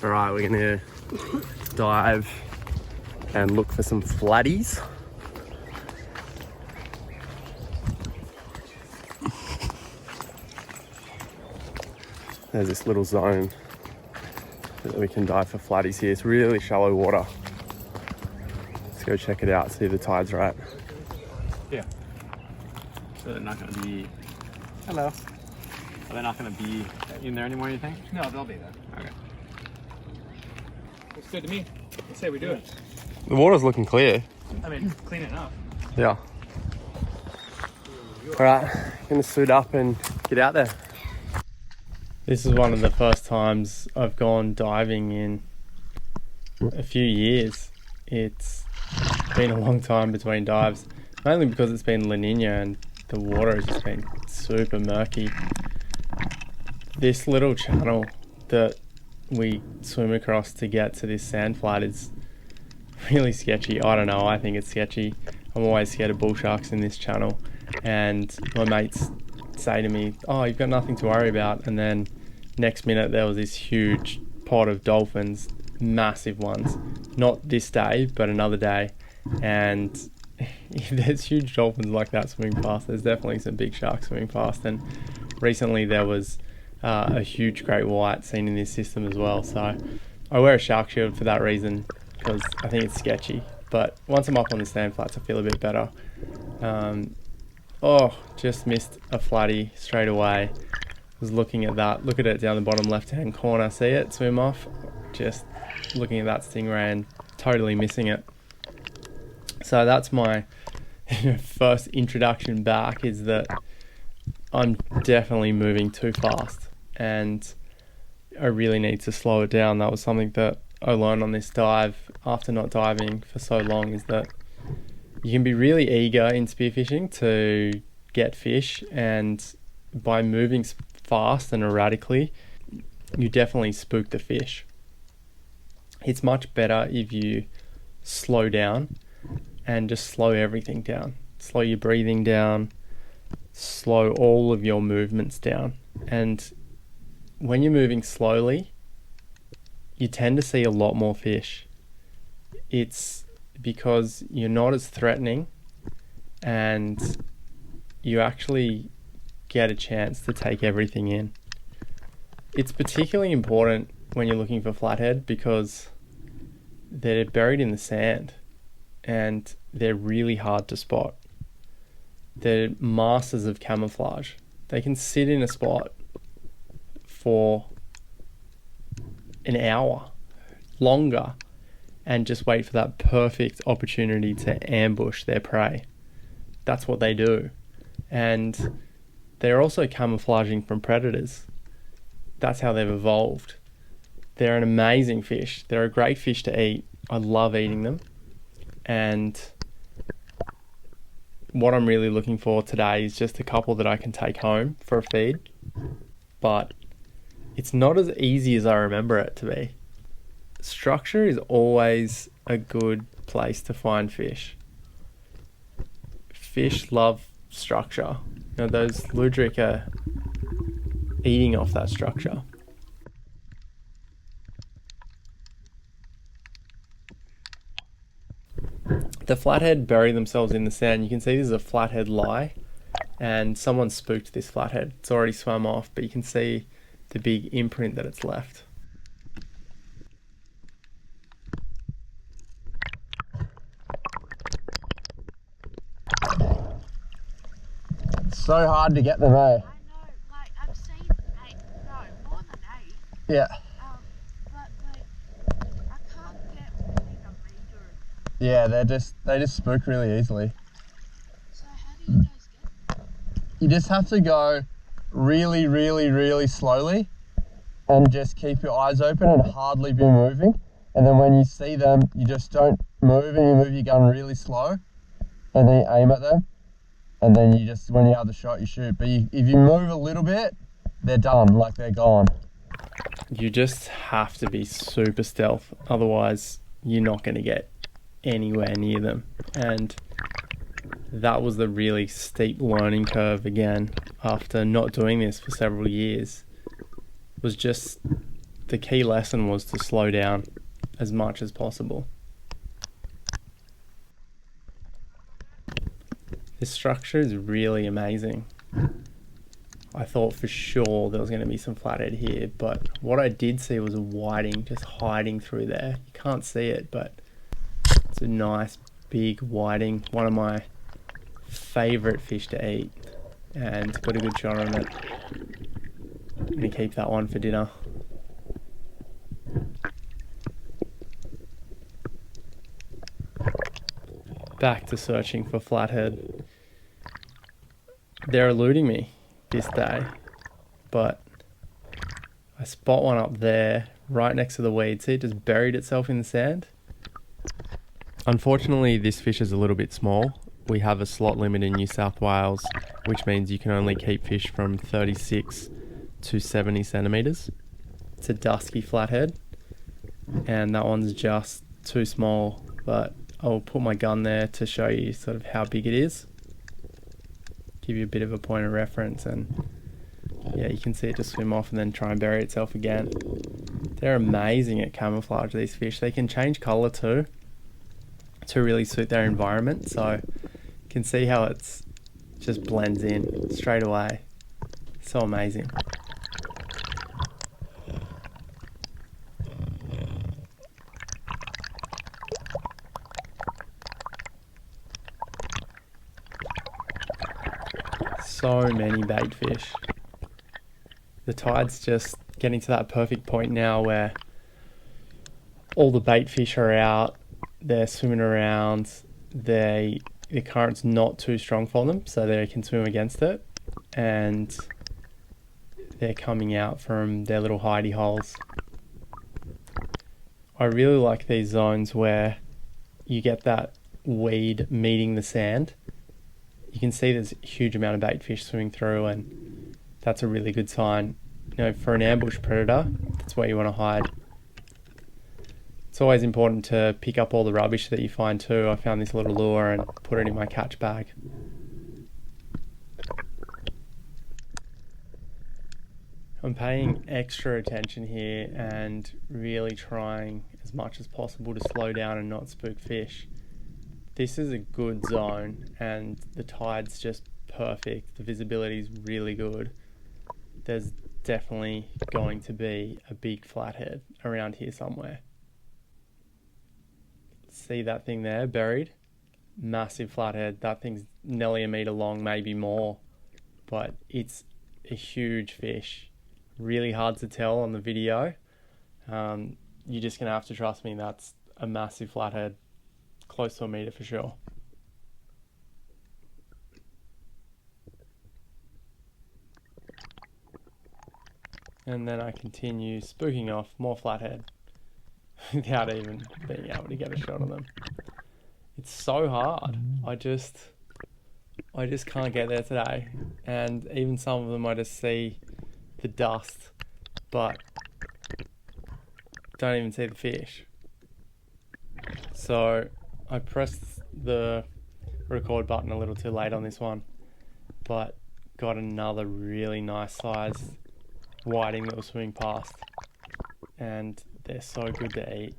Alright, we're gonna dive and look for some flatties. There's this little zone that we can dive for flatties here. It's really shallow water. Let's go check it out, see if the tide's right. Yeah. So they're not going to be... Hello. Are they not going to be in there anymore, you think? No, they'll be there. Okay. Looks good to me. Let's say we do it. The water's looking clear. I mean, clean enough. Yeah. Alright, gonna suit up and get out there. This is one of the first times I've gone diving in a few years. It's been a long time between dives, mainly because it's been La Niña and the water has just been super murky. This little channel that we swim across to get to this sand flat is really sketchy. I don't know, I think it's sketchy. I'm always scared of bull sharks in this channel, and my mates say to me, oh, you've got nothing to worry about, and then next minute there was this huge pod of dolphins, massive ones, not this day but another day, and if there's huge dolphins like that swimming past, there's definitely some big sharks swimming past. And recently there was a huge great white seen in this system as well, so I wear a shark shield for that reason, because I think it's sketchy. But once I'm up on the sand flats I feel a bit better. Oh, just missed a flatty straight away. Was looking at that, look at it down the bottom left hand corner, see it swim off, just looking at that stingray and totally missing it. So that's my first introduction back, is that I'm definitely moving too fast and I really need to slow it down. That was something that I learned on this dive after not diving for so long, is that you can be really eager in spearfishing to get fish, and by moving fast and erratically, you definitely spook the fish. It's much better if you slow down and just slow everything down. Slow your breathing down, slow all of your movements down. And when you're moving slowly, you tend to see a lot more fish. It's because you're not as threatening and you actually get a chance to take everything in. It's particularly important when you're looking for flathead because they're buried in the sand and they're really hard to spot. They're masters of camouflage. They can sit in a spot for an hour, longer, and just wait for that perfect opportunity to ambush their prey. That's what they do. And they're also camouflaging from predators. That's how they've evolved. They're an amazing fish. They're a great fish to eat. I love eating them. And what I'm really looking for today is just a couple that I can take home for a feed. But it's not as easy as I remember it to be. Structure is always a good place to find fish. Fish love structure. You know, those luderic are eating off that structure. The flathead bury themselves in the sand. You can see there's a flathead lie, and someone spooked this flathead. It's already swum off, but you can see the big imprint that it's left. It's so hard to get them, eh? I know, like I've seen 8, no, more than 8. Yeah. But like, I can't get within a metre. Yeah, they just spook really easily. So how do you guys get them? You just have to go really, really, really slowly and just keep your eyes open and hardly be moving. And then when you see them, you just don't move and you move your gun really slow and then you aim at them. And then you just, when you have the shot, you shoot. But if you move a little bit, they're done, like they're gone. You just have to be super stealth. Otherwise, you're not going to get anywhere near them. And that was the really steep learning curve again after not doing this for several years. Was just the key lesson was to slow down as much as possible. This structure is really amazing. I thought for sure there was going to be some flathead here, but what I did see was a whiting just hiding through there. You can't see it, but it's a nice big whiting, one of my favourite fish to eat, and got a good shot on it. I'm going to keep that one for dinner. Back to searching for flathead. They're eluding me this day, but I spot one up there right next to the weed. See, it just buried itself in the sand. Unfortunately, this fish is a little bit small. We have a slot limit in New South Wales, which means you can only keep fish from 36 to 70 centimetres. It's a Dusky Flathead, and that one's just too small, but I'll put my gun there to show you sort of how big it is. Give you a bit of a point of reference, and yeah, you can see it just swim off and then try and bury itself again. They're amazing at camouflage, these fish. They can change colour too to really suit their environment, so you can see how it's just blends in straight away. So amazing. So many bait fish. The tide's just getting to that perfect point now where all the bait fish are out, they're swimming around, the current's not too strong for them, so they can swim against it, and they're coming out from their little hidey holes. I really like these zones where you get that weed meeting the sand. You can see there's a huge amount of bait fish swimming through, and that's a really good sign. You know, for an ambush predator, that's where you want to hide. It's always important to pick up all the rubbish that you find too. I found this little lure and put it in my catch bag. I'm paying extra attention here and really trying as much as possible to slow down and not spook fish. This is a good zone and the tide's just perfect. The visibility is really good. There's definitely going to be a big flathead around here somewhere. See that thing there buried? Massive flathead. That thing's nearly a metre long, maybe more, but it's a huge fish. Really hard to tell on the video. You're just gonna have to trust me, that's a massive flathead. Close to a metre for sure. And then I continue spooking off more flathead without even being able to get a shot on them. It's so hard. I just can't get there today. And even some of them I just see the dust, but don't even see the fish. So I pressed the record button a little too late on this one, but got another really nice sized whiting that was swimming past, and they're so good to eat.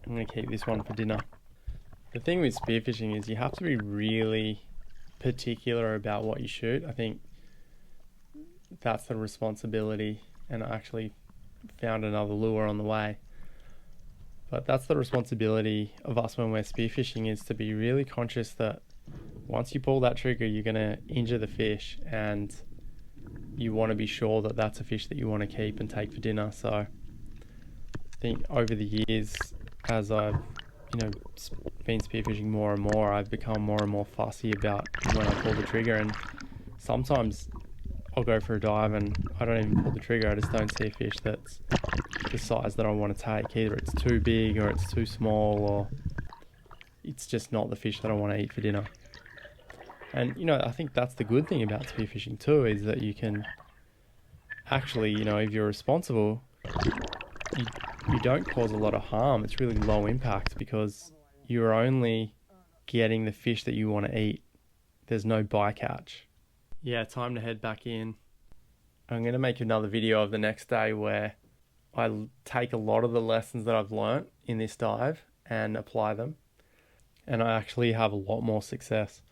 I'm going to keep this one for dinner. The thing with spearfishing is you have to be really particular about what you shoot. I think that's the responsibility, and I actually found another lure on the way. But that's the responsibility of us when we're spearfishing, is to be really conscious that once you pull that trigger, you're going to injure the fish, and you want to be sure that that's a fish that you want to keep and take for dinner. So I think over the years, as I've been spearfishing more and more, I've become more and more fussy about when I pull the trigger, and sometimes I'll go for a dive and I don't even pull the trigger. I just don't see a fish that's the size that I want to take. Either it's too big or it's too small, or it's just not the fish that I want to eat for dinner. And I think that's the good thing about spearfishing too, is that you can actually, if you're responsible, you don't cause a lot of harm. It's really low impact because you're only getting the fish that you want to eat. There's no bycatch. Yeah, time to head back in. I'm going to make another video of the next day where I take a lot of the lessons that I've learnt in this dive and apply them. And I actually have a lot more success.